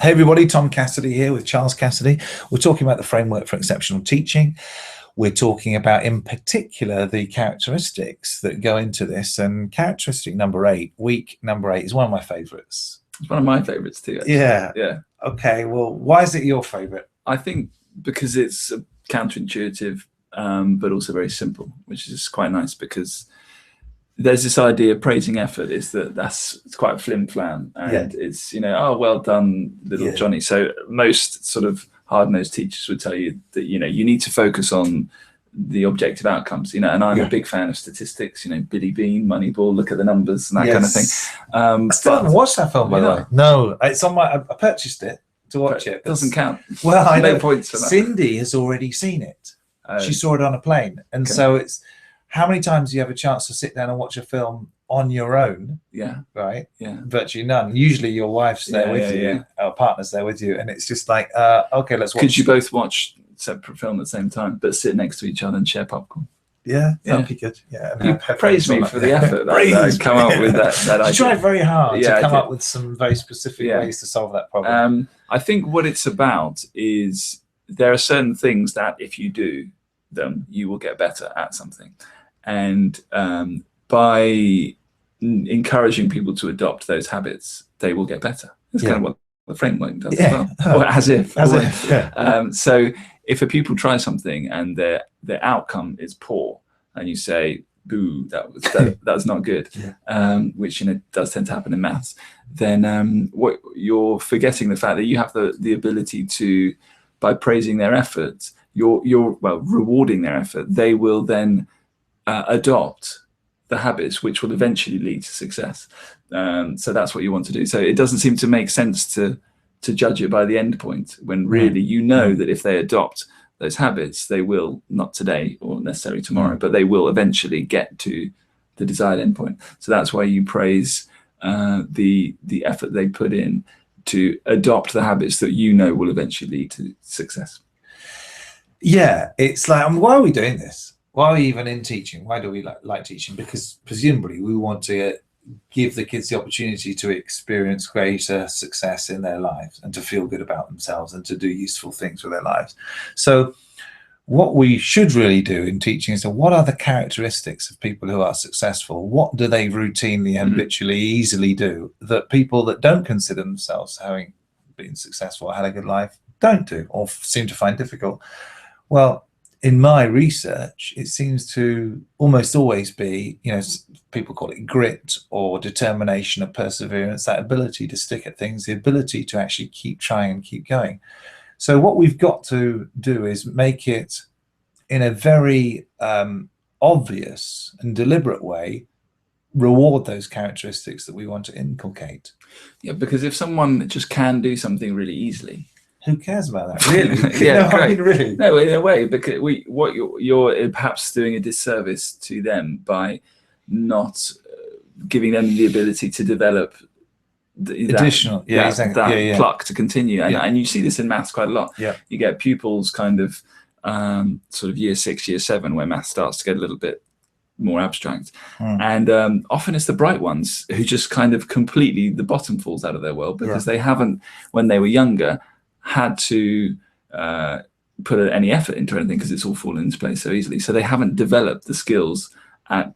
Hey everybody, Tom Cassidy here with Charles Cassidy. We're talking about the framework for exceptional teaching. We're talking about, in particular, the characteristics that go into this. And characteristic number 8, week number 8, is one of my favorites. It's one of my favorites too, actually. Yeah. Okay, well, why is it your favorite? I think because it's counterintuitive, but also very simple, which is quite nice, because there's this idea of praising effort is it's quite flim-flam, and it's, oh, well done, little Johnny. So most sort of hard-nosed teachers would tell you that, you need to focus on the objective outcomes, and I'm a big fan of statistics, Billy Bean, Moneyball, look at the numbers and that kind of thing. I still haven't watched that film, by the way. No, it's on my, I purchased it to watch it. It doesn't count. Well, I know. Points for that. Cindy has already seen it. She saw it on a plane. And so it's, how many times do you have a chance to sit down and watch a film on your own? Yeah. Right? Yeah. Virtually none. Usually your wife's there with you, or partner's there with you, and it's just like, okay, let's watch. Could you both watch separate film at the same time, but sit next to each other and share popcorn? Yeah, that'd be good. Yeah. You praise me for the effort that I come up with that idea. I tried very hard to come up with some very specific ways to solve that problem. I think what it's about is there are certain things that if you do them, you will get better at something. And by encouraging people to adopt those habits, they will get better. That's kind of what the framework does as well. Or as if. So if a pupil try something and their outcome is poor, and you say, boo, that's not good, which does tend to happen in maths, then what you're forgetting the fact that you have the ability to, by praising their efforts, you're rewarding their effort, they will then adopt the habits which will eventually lead to success. So that's what you want to do. So it doesn't seem to make sense to judge it by the end point, when really that if they adopt those habits, they will, not today or necessarily tomorrow, but they will eventually get to the desired endpoint. So that's why you praise the effort they put in to adopt the habits that will eventually lead to success. Yeah, it's like, why are we doing this? Why are we even in teaching? Why do we like teaching? Because presumably we want to give the kids the opportunity to experience greater success in their lives and to feel good about themselves and to do useful things with their lives. So what we should really do in teaching is, what are the characteristics of people who are successful? What do they routinely, habitually, easily do that people that don't consider themselves having been successful, had a good life, don't do or seem to find difficult? Well, in my research, it seems to almost always be, people call it grit or determination or perseverance, that ability to stick at things, the ability to actually keep trying and keep going. So what we've got to do is make it in a very obvious and deliberate way, reward those characteristics that we want to inculcate. Yeah, because if someone just can do something really easily, who cares about that? Really? Really? No, in a way, because you're perhaps doing a disservice to them by not giving them the ability to develop additional pluck to continue. And you see this in maths quite a lot. You get pupils kind of sort of year 6, year 7, where math starts to get a little bit more abstract, and often it's the bright ones who just kind of completely, the bottom falls out of their world, because they haven't, when they were younger, had to put any effort into anything, because it's all fallen into place so easily. So they haven't developed the skills at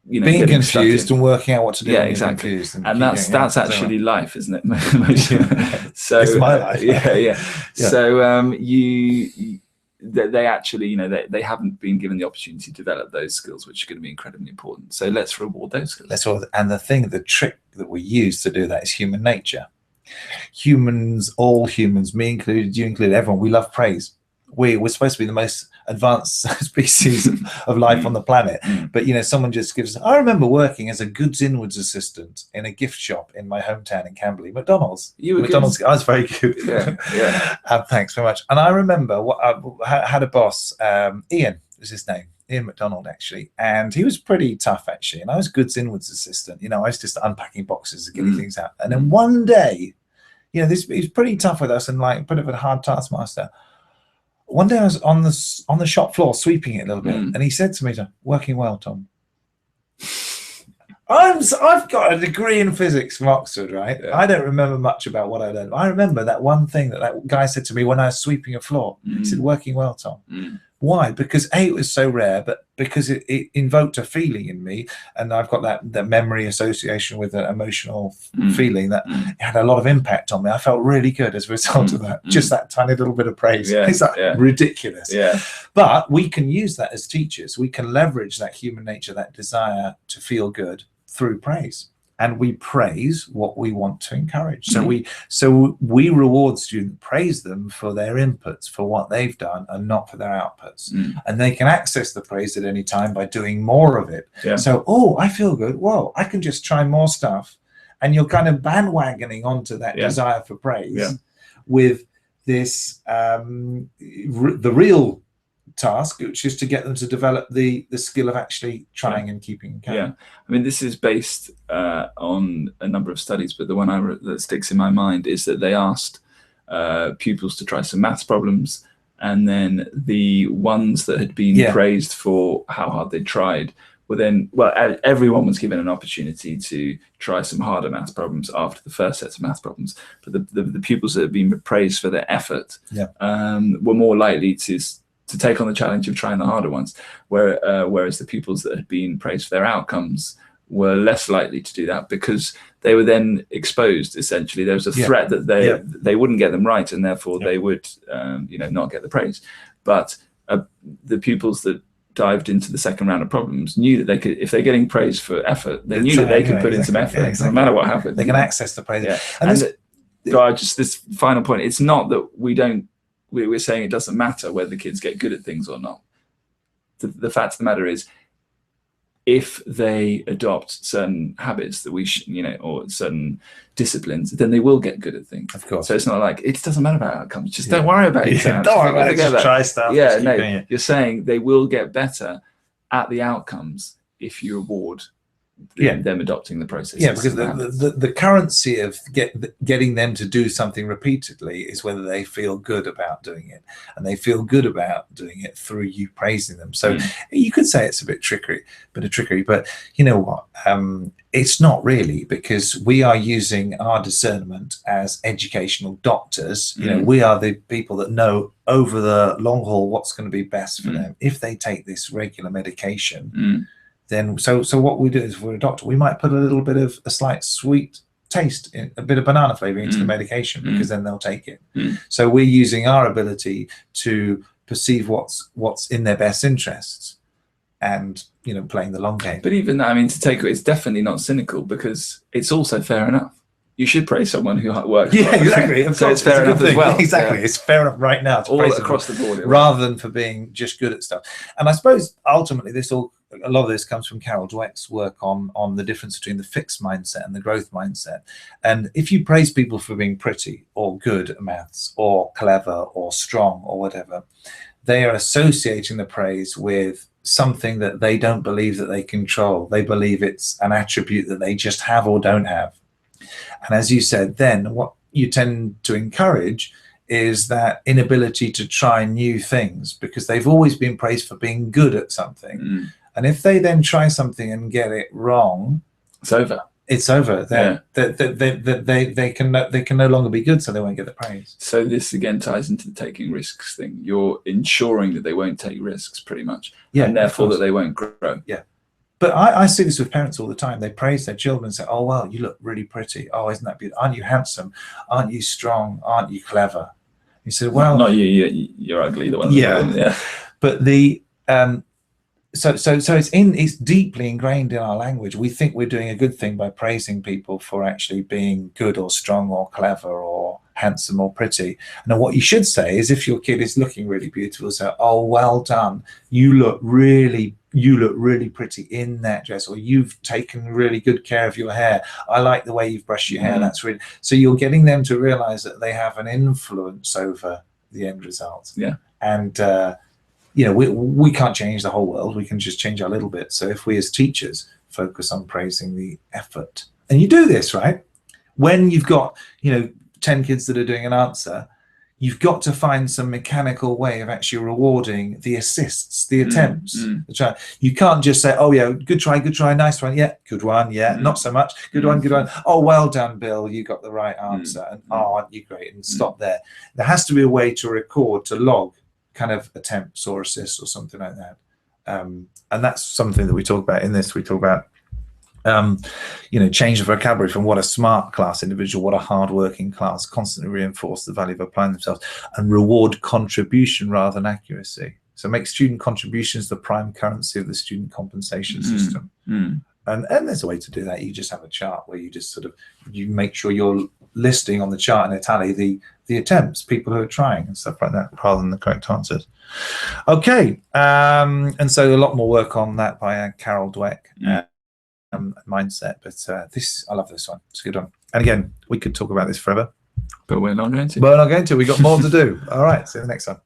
being confused and working out what to do. Yeah, exactly. And that's actually life, isn't it? So it's my life. So they actually, they haven't been given the opportunity to develop those skills, which are going to be incredibly important. So let's reward those skills. And the trick that we use to do that is human nature. Humans, all humans, me included, you included, everyone, we love praise. We're supposed to be the most advanced species of life on the planet, but someone just gives. I remember working as a goods inwards assistant in a gift shop in my hometown in Camberley, McDonald's. McDonald's. I was very good. Thanks very much. And I remember I had a boss, Ian was his name, Ian McDonald, actually, and he was pretty tough, actually. And I was goods inwards assistant. I was just unpacking boxes and getting things out. And then one day, he was pretty tough with us and like a bit of a hard taskmaster. One day I was on the shop floor sweeping it a little bit, and he said to me, "Working well, Tom." I've got a degree in physics from Oxford, right? Yeah. I don't remember much about what I learned. I remember that one thing that guy said to me when I was sweeping a floor. He said, "Working well, Tom." Why? Because A, it was so rare, but because it invoked a feeling in me, and I've got that memory association with an emotional feeling that it had a lot of impact on me. I felt really good as a result of that. Just that tiny little bit of praise. Yeah, It's like ridiculous. Yeah. But we can use that as teachers. We can leverage that human nature, that desire to feel good through praise. And we praise what we want to encourage. So we reward students, praise them for their inputs, for what they've done, and not for their outputs. And they can access the praise at any time by doing more of it. Yeah. So, oh, I feel good. Whoa, I can just try more stuff. And you're kind of bandwagoning onto that desire for praise with this, the real task, which is to get them to develop the skill of actually trying and keeping count. Yeah, I mean, this is based on a number of studies, but the one that sticks in my mind is that they asked pupils to try some maths problems, and then the ones that had been praised for how hard they tried were then, well, everyone was given an opportunity to try some harder maths problems after the first set of maths problems, but the pupils that had been praised for their effort were more likely to take on the challenge of trying the harder ones, whereas the pupils that had been praised for their outcomes were less likely to do that, because they were then exposed. Essentially, there was a threat that they wouldn't get them right, and therefore they would not get the praise. But the pupils that dived into the second round of problems knew that they could, if they're getting praise for effort, they knew that they could put in some effort, no matter what happened. They can access the praise. Just this final point, it's not that we're saying it doesn't matter whether the kids get good at things or not. The fact of the matter is, if they adopt certain habits that or certain disciplines, then they will get good at things. Of course. So it's not like, it doesn't matter about outcomes. Just don't worry about it. Don't worry about it. Just try stuff. Yeah, no, you're saying they will get better at the outcomes if you reward them adopting the process. Yeah, because the currency of getting them to do something repeatedly is whether they feel good about doing it, and they feel good about doing it through you praising them. So you could say it's a bit trickery, but you know what? It's not really, because we are using our discernment as educational doctors. You know, we are the people that know over the long haul what's going to be best for them if they take this regular medication. Then so what we do is, for a doctor, we might put a little bit of a slight sweet taste, a bit of banana flavor into the medication, because then they'll take it. So we're using our ability to perceive what's in their best interests, and playing the long game. But even that, I mean, to take it, it's definitely not cynical, because it's also fair enough. You should praise someone who works. Yeah, exactly. So it's fair enough as well. Exactly. It's fair enough right now to all praise across the board, rather than for being just good at stuff. And I suppose ultimately a lot of this comes from Carol Dweck's work on the difference between the fixed mindset and the growth mindset. And if you praise people for being pretty or good at maths or clever or strong or whatever, they are associating the praise with something that they don't believe that they control. They believe it's an attribute that they just have or don't have. And as you said, then what you tend to encourage is that inability to try new things, because they've always been praised for being good at something. And if they then try something and get it wrong, it's over. It's over. They can no longer be good, so they won't get the praise. So this again ties into the taking risks thing. You're ensuring that they won't take risks, pretty much, and therefore that they won't grow. Yeah. But I see this with parents all the time. They praise their children and say, "Oh, well, you look really pretty. Oh, isn't that beautiful? Aren't you handsome? Aren't you strong? Aren't you clever?" You say, "Well, not you. You're ugly." The one. Yeah. But the so it's deeply ingrained in our language. We think we're doing a good thing by praising people for actually being good or strong or clever or handsome or pretty. And what you should say is, if your kid is looking really beautiful, say, "Oh, well done. You look really pretty in that dress," or "You've taken really good care of your hair. I like the way you've brushed your hair. That's really..." So you're getting them to realize that they have an influence over the end result. Yeah. And we can't change the whole world. We can just change our little bit. So if we as teachers focus on praising the effort, and you do this, right? When you've got 10 kids that are doing an answer, you've got to find some mechanical way of actually rewarding the assists, the attempts. You can't just say, oh yeah, good try, nice one, yeah, good one, yeah, not so much, good one, oh well done Bill, you got the right answer, and oh, aren't you great, and stop there. There has to be a way to record, to log kind of attempts or assists or something like that, and that's something that we talk about in this. We talk about you know, change the vocabulary from what a smart class individual, what a hard-working class, constantly reinforce the value of applying themselves, and reward contribution rather than accuracy. So make student contributions the prime currency of the student compensation system. And there's a way to do that. You just have a chart where you just sort of, you make sure you're listing on the chart in a tally the attempts, people who are trying and stuff like that, rather than the correct answers. Okay, and so a lot more work on that by Carol Dweck. Mindset, but I love this one. It's a good one. And again, we could talk about this forever, but we're not going to. We're not going to. We've got more to do. All right, see you in the next one.